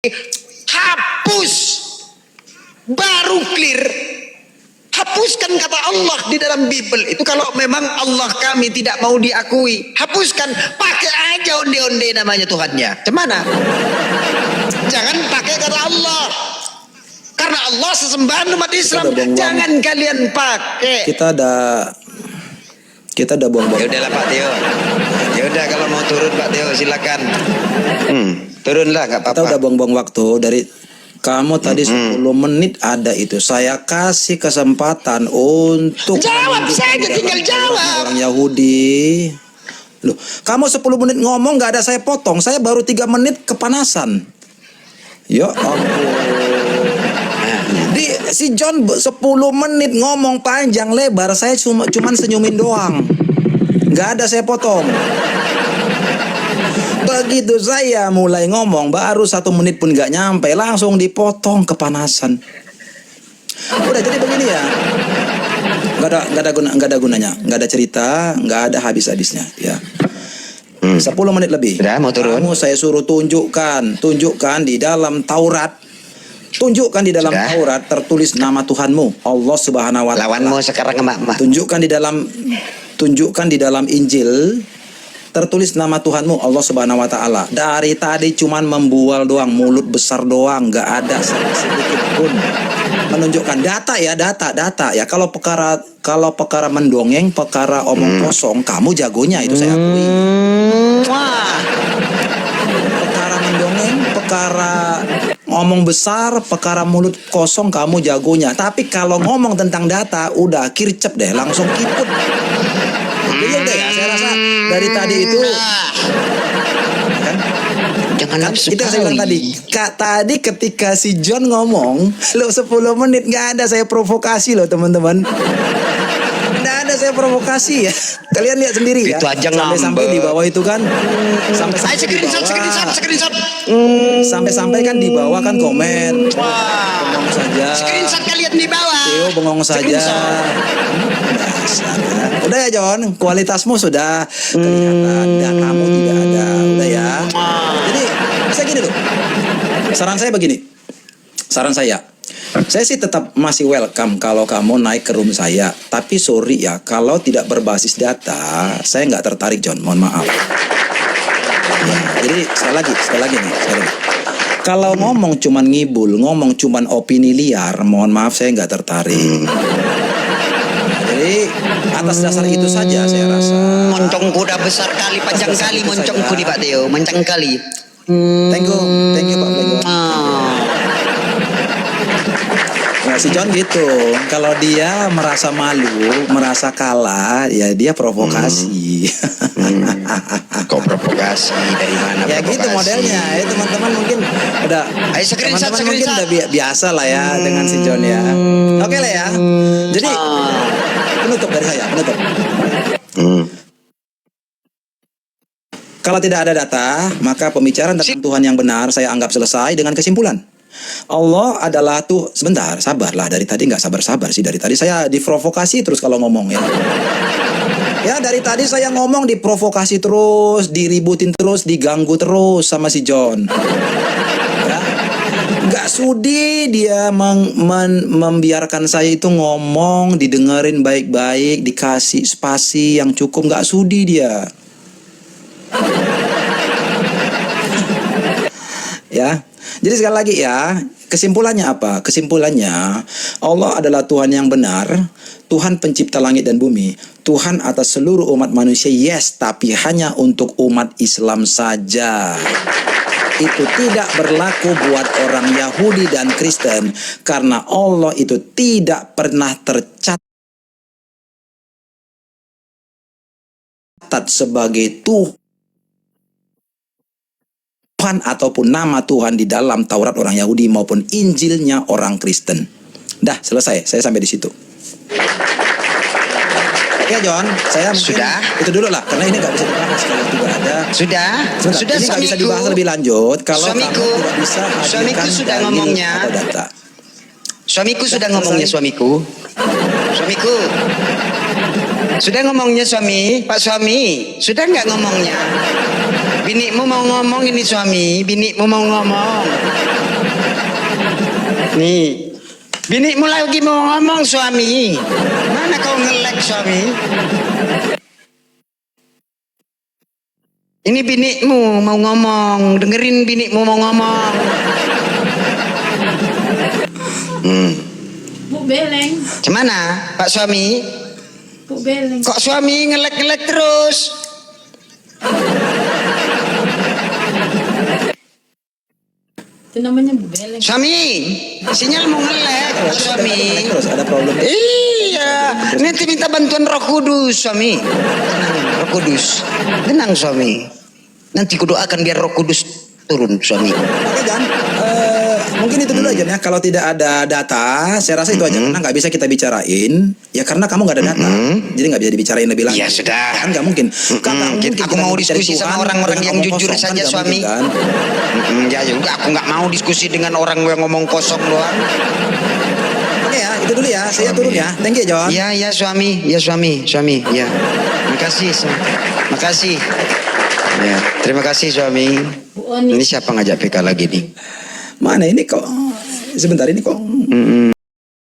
hapus, baru clear. Hapuskan kata Allah di dalam Bible itu. Kalau memang Allah kami tidak mau diakui, hapuskan, pakai aja onde-onde namanya Tuhannya. Cemana? Jangan pakai kata Allah, karena Allah sesembahan umat Islam. Jangan kalian pakai. Kita ada buang-buang. Ya udahlah Pak Tio. Ya udah, kalau mau turun Pak Tio silakan. Turunlah, nggak apa-apa. Kita udah buang-buang waktu dari kamu tadi 10 menit ada itu. Saya kasih kesempatan untuk jawab saja, tinggal jawab. Orang Yahudi. Loh, kamu 10 menit ngomong nggak ada saya potong. Saya baru 3 menit kepanasan. Ya ampun. Si John 10 menit ngomong panjang lebar, saya cuman senyumin doang. Nggak ada saya potong. Begitu saya mulai ngomong, baru 1 menit pun nggak nyampe, langsung dipotong, kepanasan. Udah, jadi begini ya. Nggak ada gunanya, nggak ada cerita, nggak ada habis-habisnya. Ya. 10 menit lebih. Udah, mau turun. Kamu saya suruh tunjukkan di dalam Taurat. Tunjukkan di dalam Taurat tertulis nama Tuhanmu, Allah Subhanahu wa Ta'ala. Lawanmu sekarang emak-emak. Tunjukkan di dalam Injil tertulis nama Tuhanmu, Allah Subhanahu wa Ta'ala. Dari tadi cuman membual doang, mulut besar doang, nggak ada sedikit pun menunjukkan data ya. Kalau perkara mendongeng, perkara omong kosong, kamu jagonya, itu saya akui. Perkara mendongeng, perkara ngomong besar, perkara mulut kosong, kamu jagonya. Tapi kalau ngomong tentang data, udah kircep deh, langsung kiput. Jadi udah ya, saya rasa dari tadi itu kan, jangan nafsu. Itu saya bilang tadi ketika si John ngomong, lo 10 menit nggak ada saya provokasi loh teman-teman. Nggak ada saya provokasi ya. Kalian lihat sendiri ya. Itu aja sampai di bawah itu kan. Sampai kan di bawah kan komen. Bengong saja. Screenshot kalian di bawah. Theo bengong saja. Udah ya John, kualitasmu sudah kelihatan, datamu tidak ada. Udah ya. Jadi bisa gini loh. Saran saya sih tetap masih welcome kalau kamu naik ke room saya. Tapi sorry ya, kalau tidak berbasis data, saya nggak tertarik John, mohon maaf. Ya, jadi sekali lagi nih. Kalau ngomong cuman ngibul, ngomong cuman opini liar, mohon maaf saya nggak tertarik. Jadi atas dasar itu saja saya rasa. Moncongku udah besar kali, panjang kali moncongku nih Pak Teo, mencang kali. Thank you Pak Plego. Ya, si John gitu, kalau dia merasa malu, merasa kalah, ya dia provokasi. Kok provokasi? Dari mana Ya provokasi? gitu modelnya. Ya teman-teman mungkin udah, teman-teman mungkin udah biasa lah ya dengan si John ya. Oke lah ya. Jadi penutup dari saya, penutup. Kalau tidak ada data, maka pembicaraan tentang Tuhan yang benar saya anggap selesai dengan kesimpulan. Allah adalah tuh, sebentar, sabarlah. Dari tadi nggak sabar-sabar sih. Dari tadi saya diprovokasi terus kalau ngomong ya. Ya dari tadi saya ngomong diprovokasi terus, diributin terus, diganggu terus sama si John. Ya. Nggak sudi dia membiarkan saya itu ngomong, didengerin baik-baik, dikasih spasi yang cukup, nggak sudi dia. Ya. Jadi sekali lagi ya, kesimpulannya apa? Kesimpulannya, Allah adalah Tuhan yang benar, Tuhan pencipta langit dan bumi, Tuhan atas seluruh umat manusia, yes, tapi hanya untuk umat Islam saja. Itu tidak berlaku buat orang Yahudi dan Kristen, karena Allah itu tidak pernah tercatat sebagai Tuhan ataupun nama Tuhan di dalam Taurat orang Yahudi maupun Injilnya orang Kristen. Dah selesai, saya sampai di situ. Oke John, saya sudah itu dulu lah, karena ini nggak bisa dibahas kalau tidak ada. Sudah ini nggak bisa dibahas lebih lanjut kalau kamu tidak bisa suamiku sudah dalil ngomongnya atau data. Suamiku sudah ngomongnya, suamiku sudah ngomongnya, Pak suami sudah nggak ngomongnya. Binikmu mau ngomong ini suami, binikmu mau ngomong. Nih, binimu lagi mau ngomong suami. Mana kau ngelek suami? Ini binimu mau ngomong, dengerin binimu mau ngomong. Bu Beleng, Gimana, Pak suami? Bu Beleng. Kok suami ngelek-ngelek terus? Itu namanya Bu Beleng. Suami, sinyal mau ngelek, Pak suami. Terus ada problem. Iya, nanti minta bantuan Roh Kudus, suami. Tenang, Roh Kudus. Tenang, suami. Nanti kudoakan biar Roh Kudus turun, suami. Oke Jan, mungkin itu dulu aja ya. Kalau tidak ada data, saya rasa itu aja karena nggak bisa kita bicarain. Ya karena kamu nggak ada data, jadi nggak bisa dibicarain lebih lanjut. Ya sudah. Ya kan nggak mungkin. Kan nggak mungkin Aku kita mau mencari diskusi Tuhan sama orang-orang dengan yang omong jujur kosong, kan saja, nggak suami. mungkin, kan? Ya juga, aku nggak mau diskusi dengan orang yang ngomong kosong doang. Oke ya, itu dulu ya. Saya turun ya. Thank you John. Ya, ya suami, suami, ya. Makasih, makasih. Ya, terima kasih suami. Bu Oni. Ini siapa ngajak PK lagi nih? Mana ini kok? Sebentar ini kok.